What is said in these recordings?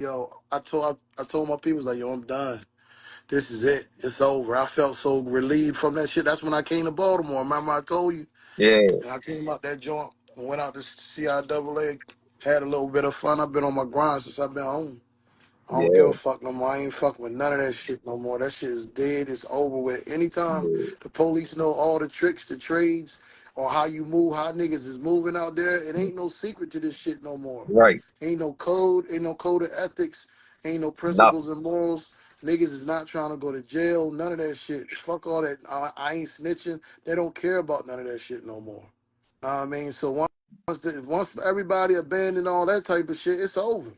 yo, I told my people like, yo, I'm done. This is it. It's over. I felt so relieved from that shit. That's when I came to Baltimore. Remember I told you? Yeah, And I came out that joint and went out to CIAA, had a little bit of fun. I've been on my grind since I've been home. I don't give yeah, a fuck no more. I ain't fucking with none of that shit no more. That shit is dead. It's over with. Anytime yeah. the police know all the tricks, the trades, or how you move, how niggas is moving out there, it ain't no secret to this shit no more. Right. Ain't no code of ethics, ain't no Nothing. principles and morals. Niggas is not trying to go to jail, none of that shit. Fuck all that. I ain't snitching. They don't care about none of that shit no more. I mean, so once everybody abandoned all that type of shit, it's over.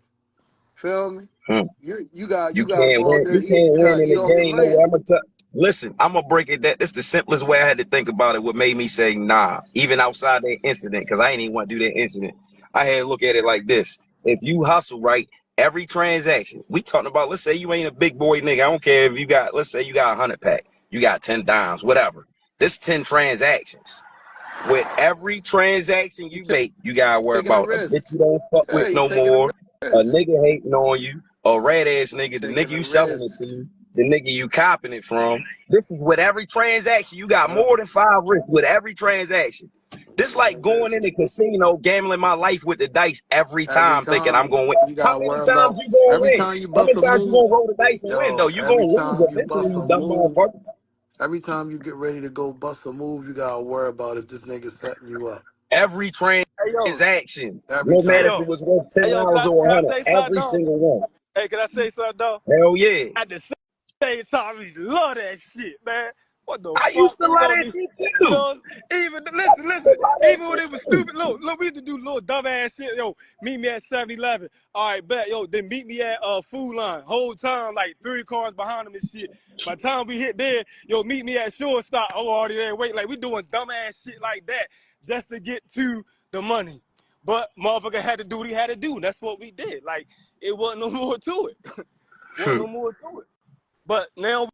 Feel me? Hmm. You You got to can't go out win. there. You can't You win got to in eat the off the game. No way. land. Listen, I'm gonna break it. That's the simplest way I had to think about it. What made me say nah, even outside that incident, because I ain't even want to do that incident. I had to look at it like this: if you hustle right, every transaction we talking about. Let's say you ain't a big boy nigga. I don't care if you got. Let's say you got 100 pack. You got 10 dimes, whatever. This 10 transactions. With every transaction You you make, you gotta worry taking a about a bitch risk. you don't fuck Yeah, with you no taking a more, a risk. nigga hating on you, a red ass You nigga, the nigga taking a you selling it risk. to, the nigga you copping it from. This is with every transaction. You got Yep. more than 5 risks with every transaction. This Taking a like going in risk. the casino, gambling my life with the dice every Every time, thinking I'm time gonna win. you How gotta many worry times about. you gonna Every win? time you How bust many a times you move, gonna roll the dice and win though? yo. You gonna Every lose time you eventually, bust you a dumb move, motherfucker. every time you get ready to go bust a move, you gotta worry about if this nigga setting you up. Every Hey yo, transaction, Every no hey matter time. if it yo, was worth ten hey yo, dollars or can I 100, say something every though? single one. Hey, can I say something though? Hell yeah. At the same time, we love that shit, man. What the I fuck? used to We love don't that be, shit you too. know, even I used to listen. love that Even when shit it was too. stupid, look, we used to do little dumb ass shit. Yo, meet me at 7-Eleven. All right, bet. Yo, then meet me at Food Line. Whole time, like 3 cars behind them and shit. By the time we hit there, yo, meet me at Shortstop. Oh, already there. Wait, like we doing dumb ass shit like that just to get to the money. But motherfucker had to do what he had to do. That's what we did. Like it wasn't no more to it. Wasn't Hmm. no more to it. But now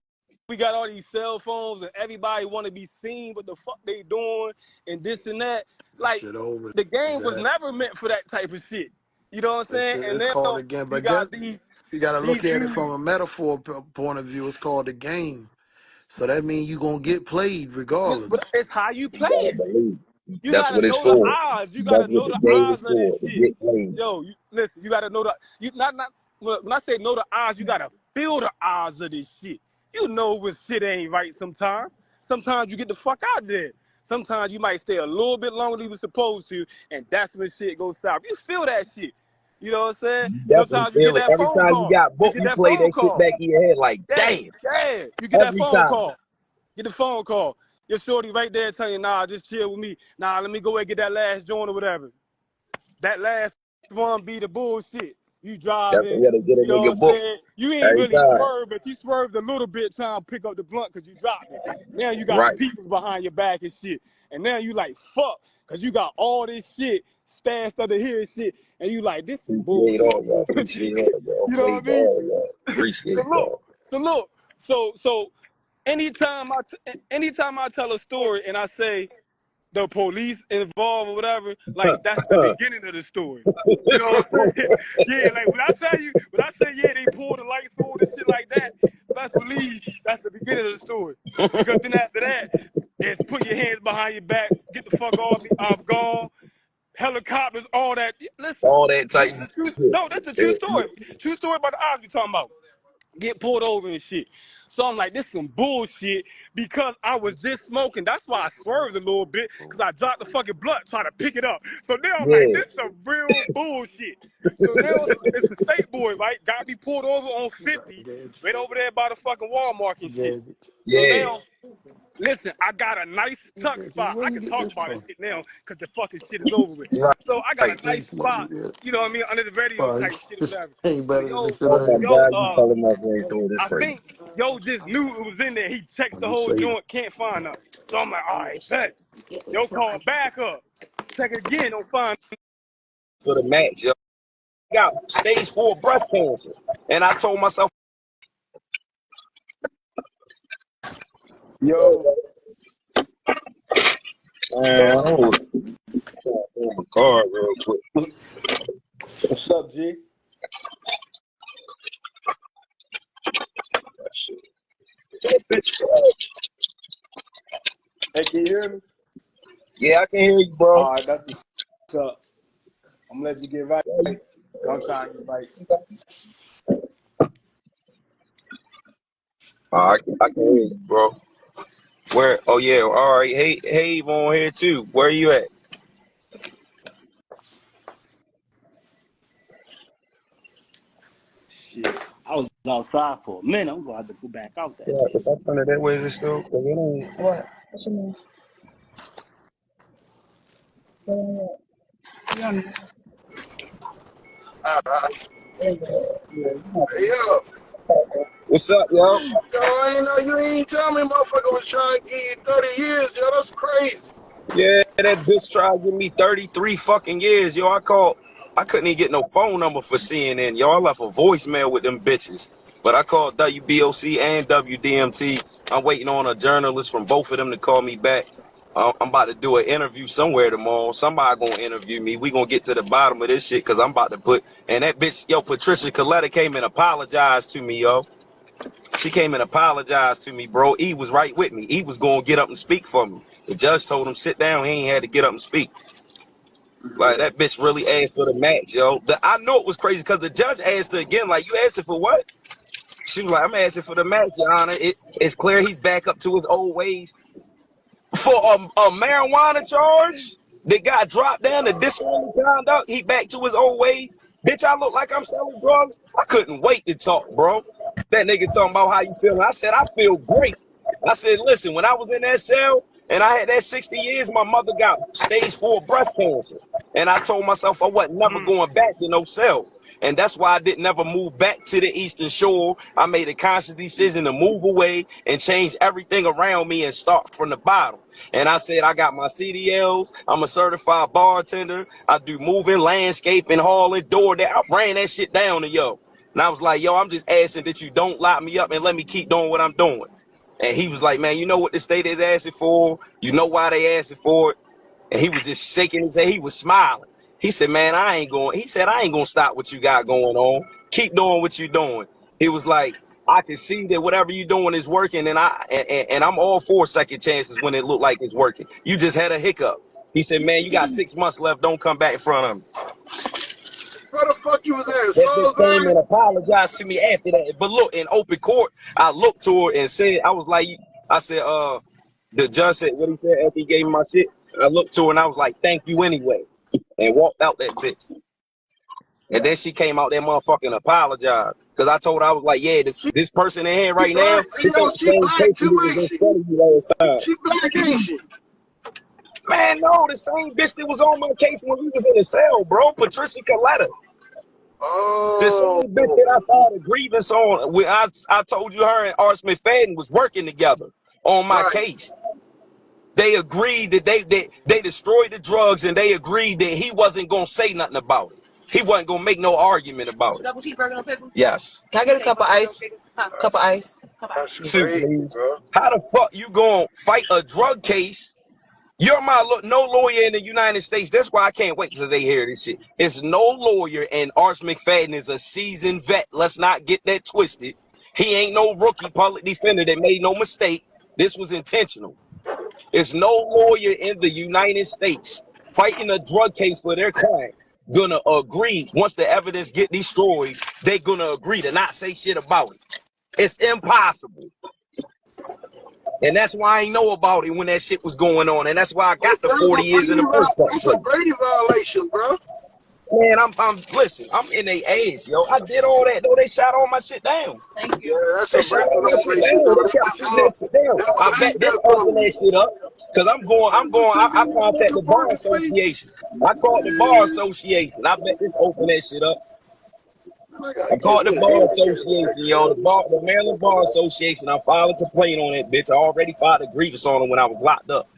we got all these cell phones and everybody want to be seen what the fuck they doing and this and that. That Like shit over. the game was That never meant for that type of shit. You know what I'm saying? And it's called now again, you but got that you gotta these look at it youth. from a metaphor point of view. It's called the game. So that means you gonna get played But regardless. it's how you You play gotta it. believe. You That's gotta what it's know the for. odds. You That's gotta what know the the game odds is of this for, to shit. get played. Yo, listen. You gotta know the. You not. When I say know the odds, you gotta feel the odds of this shit. You know when shit ain't right. Sometimes. Sometimes you get the fuck out there. Sometimes you might stay a little bit longer than you were supposed to, and that's when shit goes south. You feel that shit. You know what I'm saying? You definitely Sometimes you get feel it. that Every phone time you call. got You booked, get you that play phone that shit call. back in your head like, Yeah, damn, yeah. You get that every phone time. call. Get the phone call. Your shorty right there telling you, nah, just chill with me. Nah, let me go and get that last joint or whatever. That last one be the bullshit. You driving, Definitely gotta get a you know nigga what I'm booked saying? You ain't every really time. swerved, but you swerved a little bit trying to pick up the blunt because you dropped it. Now you got the Right. peoples behind your back and shit. And now you like, fuck, because you got all this shit stashed under here and shit. And you like, this some Appreciate bullshit. all y'all. Appreciate all y'all. You know Played what I mean? ball, y'all. So Appreciate look, y'all. so anytime I tell a story and I say the police involved or whatever, like that's the beginning of the story. You know what I'm saying? Yeah, like when I say yeah, they pulled the lights on and shit like that, best believe that's the beginning of the story. Because then after that, it's put your hands behind your back, get the fuck off me, I'm gone. Helicopters, all that. Listen, All that this type is of a true. shit. No, that's a true Yeah. story. True story about the odds we talking about. Get pulled over and shit. So I'm like, this some bullshit because I was just smoking. That's why I swerved a little bit because I dropped the fucking blunt trying to pick it up. So now I'm like, Yeah. this some real bullshit. So now it's the state boy, right? Got me pulled over on 50, right over there by the fucking Walmart and shit. Garbage. So Yeah. now listen, I got a nice tuck spot. Where I you can get talk this about this from? shit now because the fucking shit is over with. Right. So I got Right. a Can't nice smoke spot, it yet. you know what I mean, under the radio Fuck. type shit or whatever. Ain't So better than the shit Oh I my used God, to. you telling my brain story. That's I crazy. think just knew it was in there. He checks I'm the just whole saying. joint, can't find nothing. So I'm like, all right, bet. Yo, call back up. Check it again, don't find. For the match, yo. I got stage 4 breast cancer. And I told myself, Yo, man, hold it. Pull my car real quick. what's up, G? bitch. Hey, can you hear me? Yeah, I can hear you, bro. All right, that's what's up. I'm gonna let you get right. I'm trying to get right. I can hear you, bro. Where? Oh yeah. All right. Hey, on here too. Where you at? Shit, I was outside for a minute. I'm gonna have to go back out that Yeah, bitch. if I turn it that way, is it still? Cause it ain't. What? What's your name? Hey, yo. What's up, yo? Yo, I ain't know you ain't tell me motherfucker was trying to give you 30 years, yo. That's crazy. Yeah, that bitch tried to give me 33 fucking years, yo. I couldn't even get no phone number for CNN, yo. I left a voicemail with them bitches. But I called WBOC and WDMT. I'm waiting on a journalist from both of them to call me back. I'm about to do an interview somewhere tomorrow. Somebody gonna interview me. We gonna get to the bottom of this shit, cause I'm about to put, and that bitch, yo, Patricia Coletta came and apologized to me, yo. She came and apologized to me, bro. E was right with me. E was going to get up and speak for me. The judge told him, sit down. He ain't had to get up and speak. Like, that bitch really asked for the match, yo. I know it was crazy because the judge asked her again, like, you asking for what? She was like, I'm asking for the match, Your Honor. It's clear he's back up to his old ways. For a marijuana charge that got dropped down to disorderly conduct, he back to his old ways. Bitch, I look like I'm selling drugs. I couldn't wait to talk, bro. That nigga talking about how you feeling. I said, I feel great. I said, listen, when I was in that cell and I had that 60 years, my mother got stage 4 breast cancer. And I told myself I wasn't never going back to no cell. And that's why I didn't ever move back to the Eastern Shore. I made a conscious decision to move away and change everything around me and start from the bottom. And I said, I got my CDLs. I'm a certified bartender. I do moving, landscaping, hauling, door there. I ran that shit down to yo. And I was like, yo, I'm just asking that you don't lock me up and let me keep doing what I'm doing. And he was like, man, you know what the state is asking for? You know why they asking for it? And he was just shaking his head. He was smiling. He said, man, I ain't going to stop what you got going on. Keep doing what you're doing. He was like, I can see that whatever you're doing is working, and I'm all for second chances when it look like it's working. You just had a hiccup. He said, man, you got 6 months left. Don't come back in front of me. Where the fuck you was at? That bitch came Salisbury? and apologized to me after that. But look, in open court, I looked to her and said, I said, the judge said what he said after he gave me my shit. I looked to her and I was like, thank you anyway. And walked out that bitch. And then she came out that motherfucking and apologized. Because I told her, I was like, yeah, this person in here She right now, black, this yo, ain't the she same black person too, that was ain't in she? front of you last time. She black, ain't she? Man, no, the same bitch that was on my case when we was in the cell, bro. Patricia Coletta. The Oh, same bitch that I filed a grievance on, when I told you her and Arch McFadden was working together on my right. case. They agreed that they destroyed the drugs, and they agreed that he wasn't gonna say nothing about it. He wasn't gonna make no argument about it. Double cheeseburger, no pickles? Yes. Can I get a cup of ice? Cup of ice. That's 2, crazy, please. bro. How the fuck you gonna fight a drug case? You're no lawyer in the United States. That's why I can't wait till they hear this shit. It's no lawyer, and Arch McFadden is a seasoned vet. Let's not get that twisted. He ain't no rookie public defender that made no mistake. This was intentional. It's no lawyer in the United States fighting a drug case for their client gonna agree once the evidence get destroyed. They gonna agree to not say shit about it. It's impossible. And that's why I ain't know about it when that shit was going on. And that's why I got the 40 years in the first That's place. a Brady violation, bro. Man, listen, I'm in their age, yo. I did all that, though. They shot all my shit down. Thank Yeah, you. that's They a shot Brady all my shit violation, down. though. They kept shooting that shit down. That's I what bet made this that open from that you. shit up. Cause I contacted the Bar Association. I called the Bar Association. I bet this open that shit up. I gotta I get called the me an Bar indicator. Association, yo. The Maryland Bar Association. I filed a complaint on that bitch. I already filed a grievance on it when I was locked up.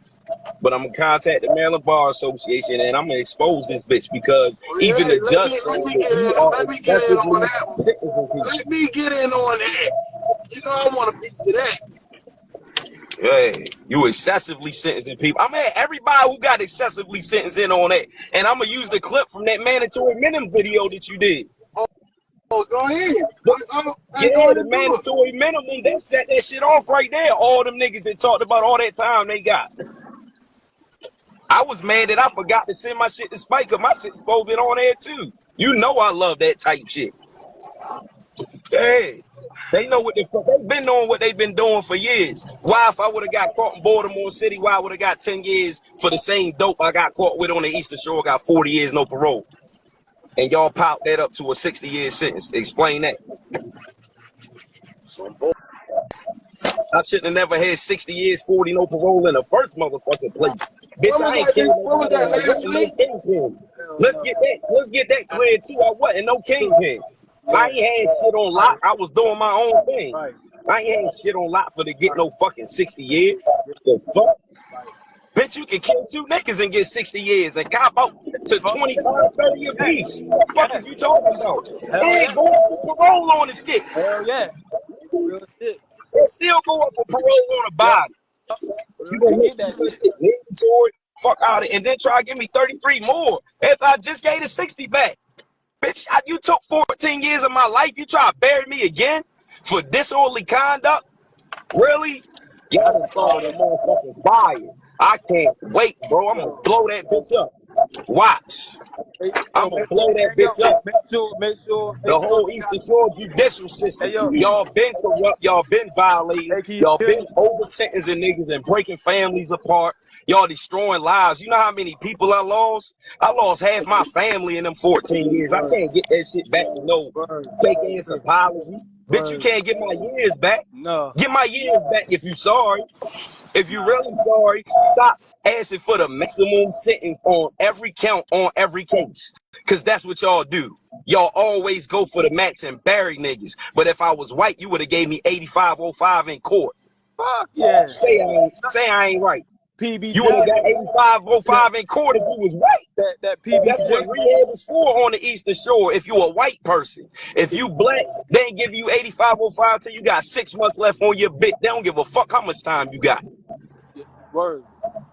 But I'm gonna contact the Maryland Bar Association and I'm gonna expose this bitch because Well, even yeah, the judge said let me that get we in. are Let me get in on excessively that one. sentencing people. Let me get in on that. You know, I want a piece of that. Hey, you excessively sentencing people. I mean, everybody who got excessively sentenced in on that. And I'm gonna use the clip from that mandatory minimum video that you did. Oh, go ahead. Look, Hey, ain't Yeah, going the to do it. mandatory minimum, that set that shit off right there. All them niggas that talked about all that time they got. I was mad that I forgot to send my shit to Spike, cause my shit's supposed to be on there too. You know I love that type shit. Yeah. They know what the fuck they've been doing, what they've been doing for years. Why, if I would have got caught in Baltimore City, why I would have got 10 years for the same dope I got caught with on the Eastern Shore, got 40 years, no parole. And y'all popped that up to a 60-year sentence. Explain that. Some bull. I shouldn't have never had 60 years, 40, no parole in the first motherfucking place. Bitch, What was I ain't that? killing What was nobody. that I last wasn't no week? kingpin. Hell Let's no. get that clear too. I wasn't no kingpin. I Yeah. ain't had shit on lock. I was doing my own thing. Right. I ain't had shit on lock for to get Right. no fucking 60 years. The fuck? Right. Bitch, you can kill two niggas and get 60 years and cop out to Fuck 25, 30 apiece. What the fuck yeah. is you talking about? Hell And yeah. going for parole on the shit. Hell yeah. Real shit. And still going for parole on the Yep. body. You Real, gonna they make need that me shit. stick mandatory, fuck out it, and then try to give me 33 more after I just gave the 60 back. Bitch, you took 14 years of my life. You try to bury me again for disorderly conduct? Really? Y'all done started a motherfucking fire. I can't wait, bro. I'm gonna blow that bitch up. Watch. I'm Yo, gonna blow that yo, bitch up. make sure The you whole Eastern Shore judicial system. hey yo, Y'all been corrupt. Y'all been violating. hey, can you Y'all hear been me? over sentencing niggas and breaking families apart. Y'all destroying lives. You know how many people I lost? I lost half my family in them 14 years. I Word, can't get that shit back with no word, fake ass apology. Bitch, you word. can't get my years back. No. Get my years back if you sorry. If you really sorry, stop asking for the maximum sentence on every count on every case. Cause that's what y'all do. Y'all always go for the max and bury niggas. But if I was white, you would have gave me 8505 in court. Fuck yeah. Say I ain't right. You would have PBJ. got That 8505 in court if you was white. that That's what PBJ. rehab is for on the Eastern Shore if you a white person. If you black, they ain't give you 8505 till you got 6 months left on your bit. They don't give a fuck how much time you got. Word.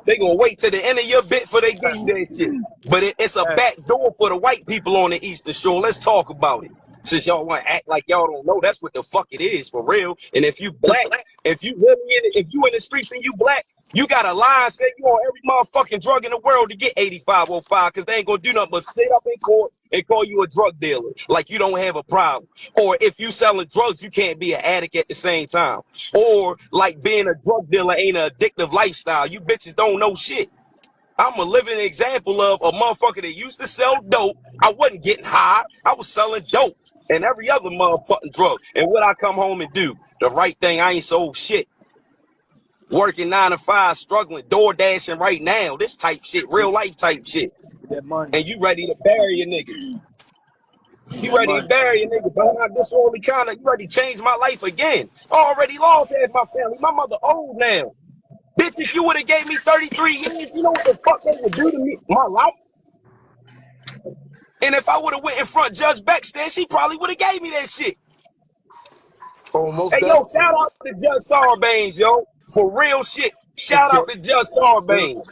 They gonna wait till the end of your bit before they give you that shit. But it's a Yeah. back door for the white people on the Eastern Shore. Let's talk about it. Since y'all want to act like y'all don't know, that's what the fuck it is for real. And if you black, if you really if you in the streets and you black, you got a line say you on every motherfucking drug in the world to get 8505 because they ain't gonna do nothing but sit up in court and call you a drug dealer like you don't have a problem. Or if you selling drugs, you can't be an addict at the same time. Or like being a drug dealer ain't an addictive lifestyle. You bitches don't know shit. I'm a living example of a motherfucker that used to sell dope. I wasn't getting high. I was selling dope and every other motherfucking drug. And what I come home and do? The right thing, I ain't sold shit. Working 9 to 5, struggling, door dashing right now. This type shit, real life type shit. That money. And you ready to bury a nigga. You That ready to money. bury a nigga behind disorderly conduct. You ready to change my life again. I already lost half my family. My mother old now. Bitch, if you would have gave me 33 years, you know what the fuck they would do to me? My life. And if I would have went in front Judge Beckstead, she probably would have gave me that shit. Oh, most Hey, yo, definitely. shout out to Judge Sarbanes, yo. For real shit. Shout out to Judge Sarbanes.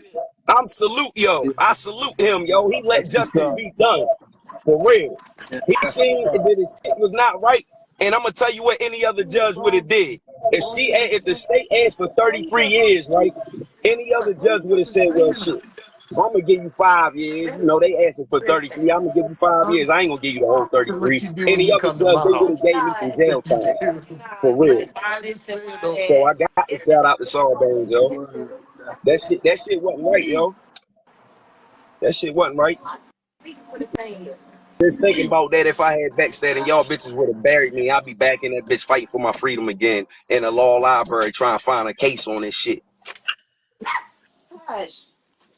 I'm salute, yo. I salute him, yo. He let That's what's justice up. be done. For real. Yeah, He that's seen what's up. that his shit was not right. And I'm gonna tell you what any other judge would have did. If the state asked for 33 years, right? Any other judge would have said, well, shit, I'm gonna give you 5 years. You know, they asking for 33. I'm gonna give you 5 years. I ain't gonna give you the whole So what 33. you do when Any you other come to judge, my they would have house? gave me some jail time. For But real. I just saying though, So I got to shout out to Sarbanes, yo. Word. That shit wasn't right, yo. That shit wasn't right. Just thinking about that, if I had Beckstead and y'all bitches would have buried me, I'd be back in that bitch fighting for my freedom again in the law library trying to find a case on this shit.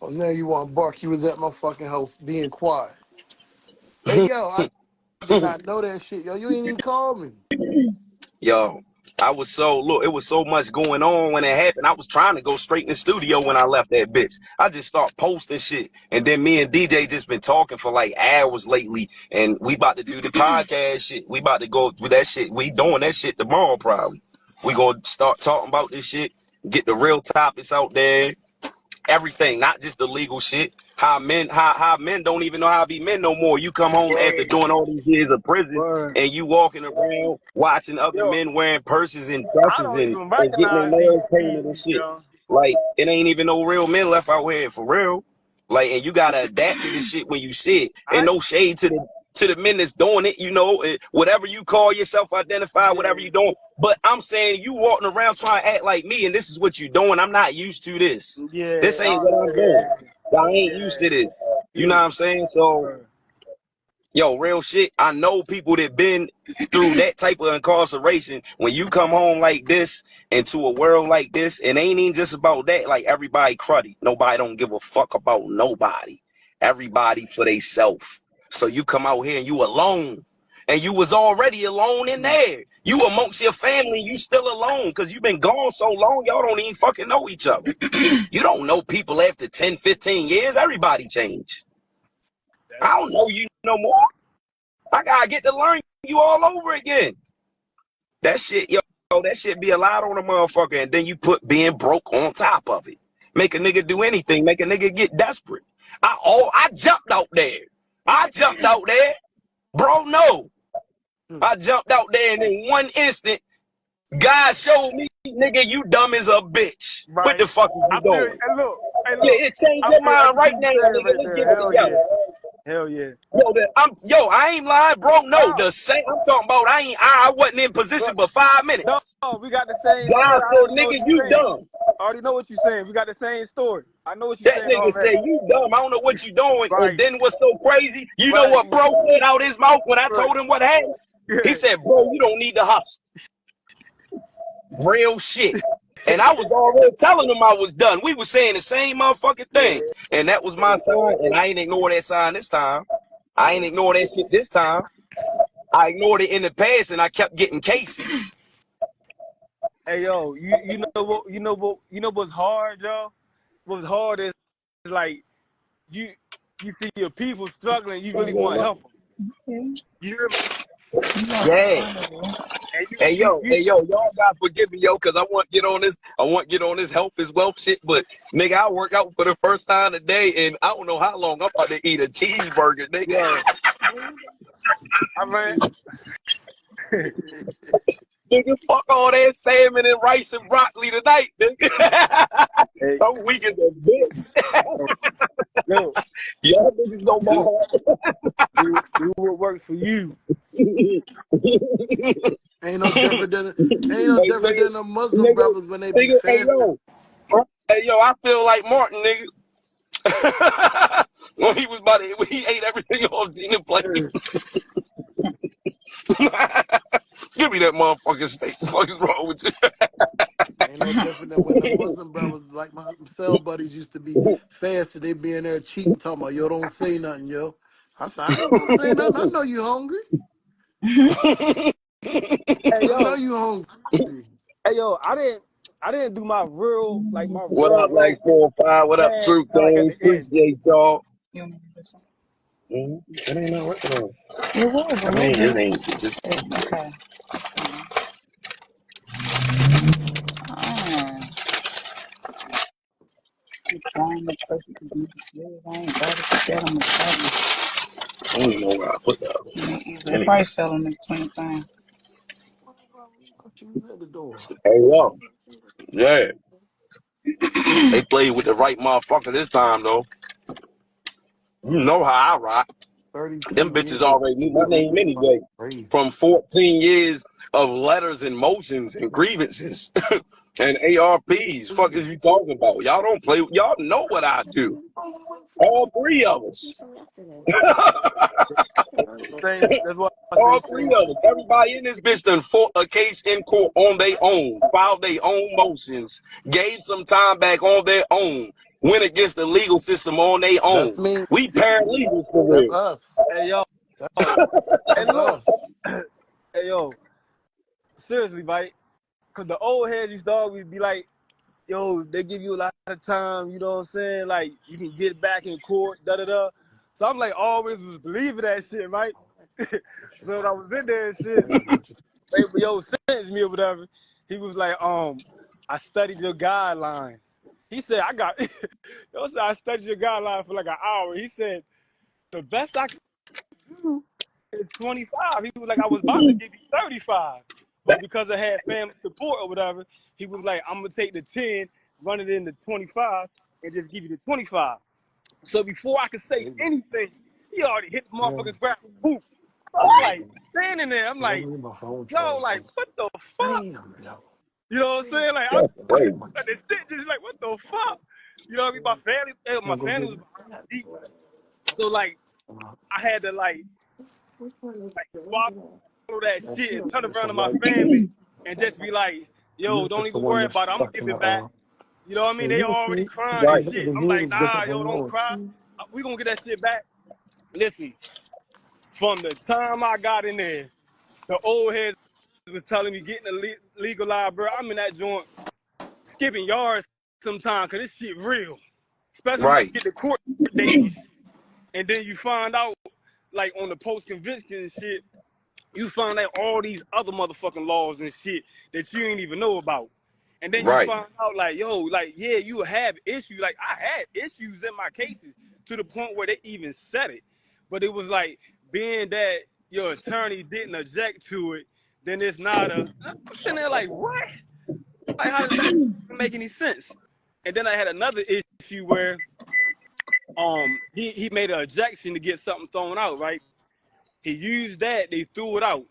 oh, now you want to bark. You was at my fucking house being quiet. Hey, yo, I did not know that shit. Yo, you ain't even called me. Yo, it was so much going on when it happened. I was trying to go straight in the studio when I left that bitch. I just start posting shit. And then me and DJ just been talking for like hours lately. And we about to do the podcast shit. We about to go through that shit. We doing that shit tomorrow probably. We gonna start talking about this shit, get the real topics out there. everything, not just the legal shit. How men don't even know how to be men no more. You come home after doing all these years of prison Word. and you walking around watching other Yo, men wearing purses and I dresses don't and, even and getting their recognize these nails painted and species, shit. yo. Like, it ain't even no real men left out here for real. Like, and you gotta adapt to this shit when you see it. And I no shade to the men that's doing it, you know, whatever you call yourself, identify, whatever yeah you doing. But I'm saying you walking around trying to act like me, and this is what you doing. I'm not used to this. This ain't what I'm doing. I ain't used to this. You know what I'm saying? So, Word. yo, real shit. I know people that been through that type of incarceration. When you come home like this into a world like this, it ain't even just about that. Like, everybody cruddy. Nobody don't give a fuck about nobody. Everybody for they self. So you come out here and you alone. And you was already alone in there. You amongst your family, you still alone because you been gone so long, y'all don't even fucking know each other. You don't know people after 10, 15 years. Everybody changed. I don't know you no more. I gotta get to learn you all over again. That shit, yo, that shit be a lot on a motherfucker, and then you put being broke on top of it. Make a nigga do anything, make a nigga get desperate. I jumped out there. I jumped out there. Bro, no. I jumped out there, and in one instant, God showed me, nigga, you dumb as a bitch. What Right. the fuck is I you feel doing? hey look, Yeah, it changed I your feel mind right everything now, you saying nigga. right Let's there. get it Hell together. yeah. Hell yeah. I ain't lying, bro. No, No, the same. I'm talking about. I wasn't in position look, but 5 no, minutes. we got the same God story. I said, already know nigga, what you're you saying. dumb. I already know what you're saying. We got the same story. I know what you're That saying nigga already. said, you dumb. I don't know what you doing. And Right, then what's so crazy? You know right, what bro said out his mouth when I right. told him what happened? He Yeah. said, bro, you don't need to hustle. Real shit. And I was already telling him I was done. We were saying the same motherfucking thing. And that was my sign. And I ain't ignore that sign this time. I ain't ignore that shit this time. I ignored it in the past and I kept getting cases. Hey yo, you know what's hard, yo? What's hard is like you you see your people struggling, you really want to help them. You hear me? Yeah. And Hey yo, y'all gotta forgive me, yo, cause I want to get on this. I want to get on this health is wealth shit. But nigga, I work out for the first time today, and I don't know how long I'm about to eat a cheeseburger, nigga. yo, I ran. Nigga, fuck all that salmon and rice and broccoli tonight, nigga. Hey, I'm weak as a bitch. yo, Y'all niggas don't do, mind. do what works for you. Ain't no different than ain't no Hey, different than the Muslim nigga, brothers when they be hey fasting. yo, I feel like Martin, nigga. When he ate everything off Gina plate. Give me that motherfucking steak. What the fuck is wrong with you? Ain't no different than when the Muslim brothers, like my cell buddies, used to be fasting. They be in there cheating, talking about, yo, don't say nothing, yo. I said, I ain't gonna say nothing. I know you hungry. Hey I know yo, you hungry. I didn't do my real What up, Lex 45? What up, fast Truth till like at Gang? the end. Appreciate y'all. It ain't not working on. It was a I little mean, it bit. ain't. Just, Okay. Trying to push it to the I ain't got it. Said I'm gonna try I don't even know where I put that. it. It Anyway. probably fell in between things. You at the door. Hey, yo. Yeah. They played with the right motherfucker this time, though. You know how I rock. 33 Them bitches years. already knew my name anyway. Crazy. From 14 years of letters and motions and grievances and ARPs. Fuck is you talking about? Y'all don't play. Y'all know what I do. All three of us. That's what I say. All three of us. Everybody in this bitch done fought a case in court on their own, filed their own motions, gave some time back on their own, went against the legal system on their That's own. me. We paralegals for That's real. us. Hey yo, That's and look, us. hey yo, seriously, right? Cause the old heads used to always be like, yo, they give you a lot of time, you know what I'm saying? Like you can get back in court, da da da. So I'm like always was believing that shit, right? So when I was in there and shit, they yo sentenced me or whatever. He was like, I studied your guidelines. He said, I got, yo, so I studied your guideline for like an hour. He said, the best I can do is 25. He was like, I was about to give you 35. But because I had family support or whatever, he was like, I'm going to take the 10, run it into 25, and just give you the 25. So before I could say anything, he already hit the motherfucking ground. Boom. So I'm like, standing there. I'm like, yo, like, what the fuck? You know what I'm saying? Like, I'm That's crazy. like, the shit just like, what the fuck? You know what I mean? My family was behind me deep. So like, I had to like swallow that shit and turn around to my family and just be like, yo, don't even worry about it. I'm gonna give it back. You know what I mean? They already crying and Right. shit. I'm like, nah, yo, don't cry. We gonna get that shit back. Listen, from the time I got in there, the old heads was telling me getting a legal library. I'm in that joint skipping yards sometimes because this shit real. Especially when you Right. get the court date and shit. And then you find out, like on the post conviction and shit, you find out all these other motherfucking laws and shit that you ain't even know about. And then you Right. find out like, yo, like, yeah, you have issues. Like I had issues in my cases to the point where they even said it. But it was like being that your attorney didn't object to it, then it's not a I'm sitting there like, what? Like how does that make any sense? And then I had another issue where he made an objection to get something thrown out, right? He used that, they threw it out.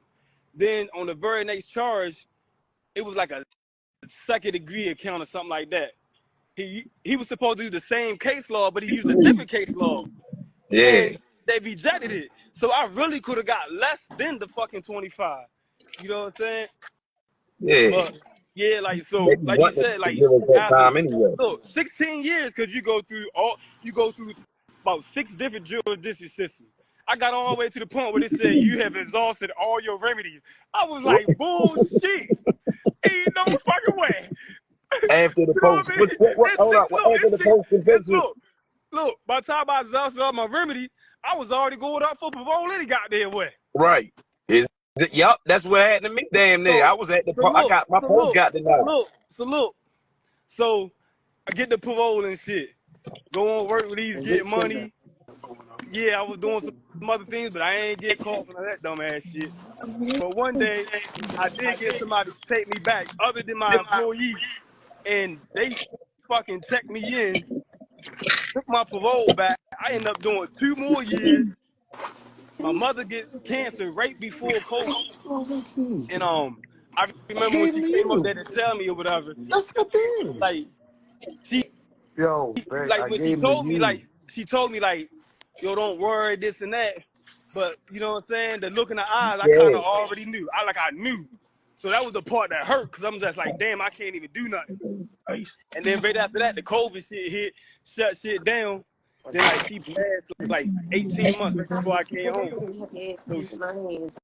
Then on the very next charge, it was like a second degree account or something like that. He was supposed to do the same case law, but he used a different case law. Yeah. And they rejected it. So I really could have got less than the fucking 25. You know what I'm saying? Yeah. But yeah, like They so, be like you wanting said, to like give us that after time anyway. look, 16 years because you go through about 6 different jurisdiction systems. I got all the way to the point where they said you have exhausted all your remedies. I was like, bullshit. Ain't no fucking way. After the You know what post, I mean? what It's hold six. on. Look, After it's the six. post It's conviction, look. By the time I exhausted all my remedies, I was already going up for parole any goddamn way. right? Is it? Yup. That's what happened to me. Damn near. I So, was at the. so I look, got my so post look, got so denied. look, so look. So I get the parole and shit. Go on work with these, get money. Yeah, I was doing some other things, but I ain't get caught for none of that dumb ass shit. But one day, I did get somebody to take me back, other than my employee, and they fucking checked me in, took my parole back. I ended up doing 2 more years. My mother gets cancer right before COVID, and I remember when she came up there to tell me or whatever, like she Yo, Brett, like I when she gave him to told me you. like, yo, don't worry, this and that. But you know what I'm saying? The look in the eyes, I kind Yeah. of already knew. I knew. So that was the part that hurt because I'm just like, damn, I can't even do nothing. Nice. And then right after that, the COVID shit hit, shut shit down. Then like she passed like 18 months right before I came home. So